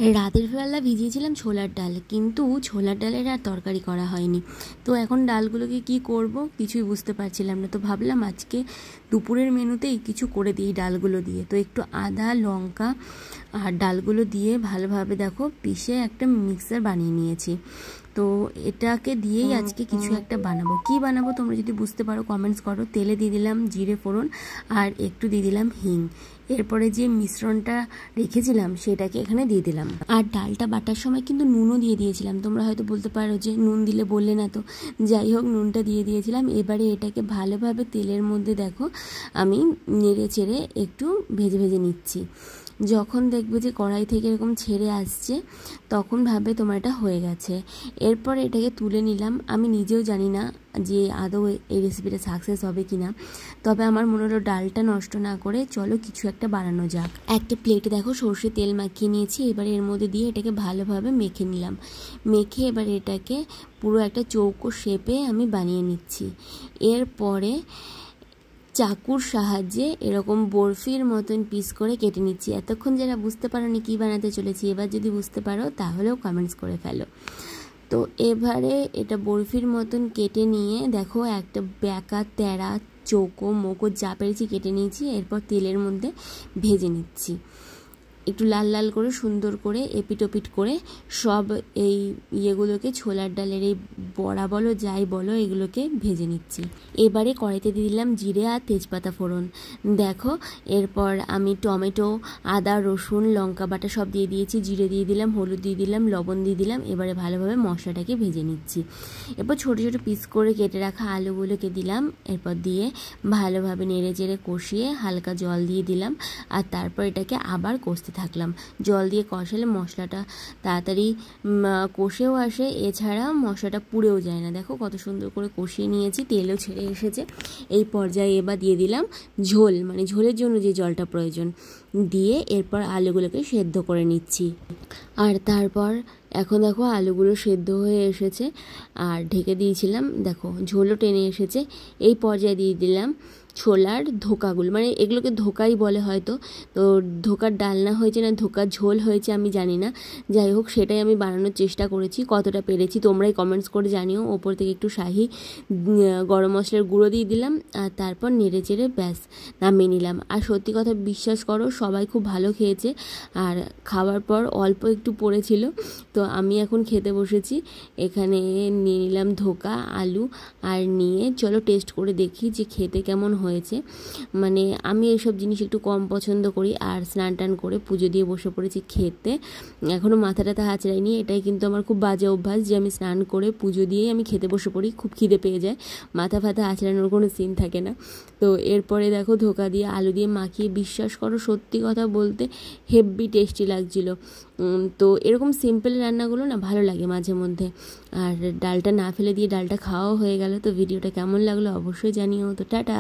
রাতের বেলা ভিজিয়েছিলাম ছোলার ডাল, কিন্তু ছোলার ডালের আর তরকারি করা হয়নি। তো এখন ডালগুলোকে কি করব কিছুই বুঝতে পারছিলাম না। তো ভাবলাম আজকে দুপুরের মেনুতেই কিছু করে দিই ডালগুলো দিয়ে। তো একটু আদা লঙ্কা আর ডালগুলো দিয়ে ভালোভাবে দেখো পিষে একটা মিক্সার বানিয়ে নিয়েছি। তো এটাকে দিয়েই আজকে কিছু একটা বানাবো। কি বানাবো তোমরা যদি বুঝতে পারো কমেন্টস করো। তেলে দিয়ে দিলাম জিরে ফোড়ন আর একটু দিয়ে দিলাম হিং। এরপরে যে মিশ্রণটা রেখেছিলাম সেটাকে এখানে দিয়ে দিলাম। আর ডালটা বাটার সময় কিন্তু নুনও দিয়ে দিয়েছিলাম। তোমরা হয়তো বলতে পারো যে নুন দিলে বললে না, তো যাই হোক নুনটা দিয়ে দিয়েছিলাম। এবারে এটাকে ভালোভাবে তেলের মধ্যে দেখো আমি নেড়ে চেড়ে একটু ভেজে ভেজে নিচ্ছি। যখন দেখবে যে কড়াই থেকে এরকম ছেড়ে আসছে তখন ভাবে তোমার এটা হয়ে গেছে। এরপর এটাকে তুলে নিলাম। আমি নিজেও জানি না যে আদৌ এই রেসিপিটা সাকসেস হবে কি না, তবে আমার মনে হলো ডালটা নষ্ট না করে চলো কিছু একটা বানানো যাক। একটা প্লেটে দেখো সর্ষে তেল মাখিয়ে নিয়েছি। এবার এর মধ্যে দিয়ে এটাকে ভালোভাবে মেখে নিলাম। মেখে এবার এটাকে পুরো একটা চৌকো শেপে আমি বানিয়ে নিচ্ছি। এরপরে চাকুর সাহায্যে এরকম বরফির মতন পিস করে কেটে নিচ্ছি। এতক্ষণ যারা বুঝতে পারোনি কী বানাতে চলেছি, এবার যদি বুঝতে পারো তাহলেও কমেন্টস করে ফেলো। তো এবারে এটা বরফির মতন কেটে নিয়ে দেখো একটা ব্যাকা তেরা চৌকো মোকো যা পেরেছি কেটে নিয়েছি। এরপর তেলের মধ্যে ভেজে নিচ্ছি একটু লাল লাল করে, সুন্দর করে এপিটোপিট করে সব এই ইয়েগুলোকে, ছোলার ডালের এই বড়া বলো যাই বলো, এগুলোকে ভেজে নিচ্ছি। এবারে কড়াইতে দিয়ে দিলাম জিরে আর তেজপাতা ফোড়ন। দেখো এরপর আমি টমেটো, আদা, রসুন, লঙ্কা বাটা সব দিয়ে দিয়েছি। জিরে দিয়ে দিলাম, হলুদ দিয়ে দিলাম, লবণ দিয়ে দিলাম। এবারে ভালোভাবে মশলাটাকে ভেজে নিচ্ছি। এরপর ছোটো ছোটো পিস করে কেটে রাখা আলুগুলোকে দিলাম। এরপর দিয়ে ভালোভাবে নেড়ে চেড়ে কষিয়ে হালকা জল দিয়ে দিলাম। আর তারপর এটাকে আবার কষতে থাকলাম। জল দিয়ে কষালে মশলাটা তাড়াতাড়ি কষেও আসে, এছাড়া মশলাটা পুড়েও যায় না। দেখো কত সুন্দর করে কষিয়ে নিয়েছি, তেলও ছেড়ে এসেছে। এই পর্যায়ে এবার দিয়ে দিলাম ঝোল, মানে ঝোলের জন্য যে জলটা প্রয়োজন, দিয়ে এরপর আলুগুলোকে সেদ্ধ করে নিচ্ছি। আর তারপর এখন দেখো আলুগুলো সেদ্ধ হয়ে এসেছে আর ঢেকে দিয়েছিলাম, দেখো ঝোলও টেনে এসেছে। এই পর্যায়ে দিয়ে দিলাম ছোলার ধোকাগুলো, মানে এগুলোকে ধোকাই বলে হয়তো। তো ধোকার ডালনা হয়েছে না ধোকার ঝোল হয়েছে আমি জানি না, যাই হোক সেটাই আমি বানানোর চেষ্টা করেছি। কতটা পেরেছি তোমরাই কমেন্টস করে জানিও। ওপর থেকে একটু শাহি গরম মশলার গুঁড়ো দিয়ে দিলাম আর তারপর নেড়ে চেড়ে ব্যাস নামিয়ে নিলাম। আর সত্যি কথা বিশ্বাস করো সবাই খুব ভালো খেয়েছে। আর খাওয়ার পর অল্প একটু পড়েছিল, তো আমি এখন খেতে বসেছি। এখানে নিয়ে নিলাম ধোকা, আলু আর নিয়ে চলো টেস্ট করে দেখি যে খেতে কেমন হয়েছে। মানে আমি এইসব জিনিস একটু কম পছন্দ করি। আর স্নান টান করে পুজো দিয়ে বসে পড়েছি খেতে। এখনও মাথাটাতে আঁচড়াইনি। এটাই কিন্তু আমার খুব বাজে অভ্যাস যে আমি স্নান করে পুজো দিয়েই আমি খেতে বসে পড়ি। খুব খিদে পেয়ে যায়, মাথা ফাথা আঁচড়ানোর কোনো সিন থাকে না। তো এরপরে দেখো ধোকা দিয়ে আলু দিয়ে মাখিয়ে, বিশ্বাস করো সত্যি কথা বলতে হেভি টেস্টি লাগছিল। তো এরকম সিম্পল রান্নাগুলো না ভালো লাগে মাঝে মধ্যে। আর ডালটা না ফেলে দিয়ে ডালটা খাওয়াও হয়ে গেল। তো ভিডিওটা কেমন লাগলো অবশ্যই জানিও। তো টাটা।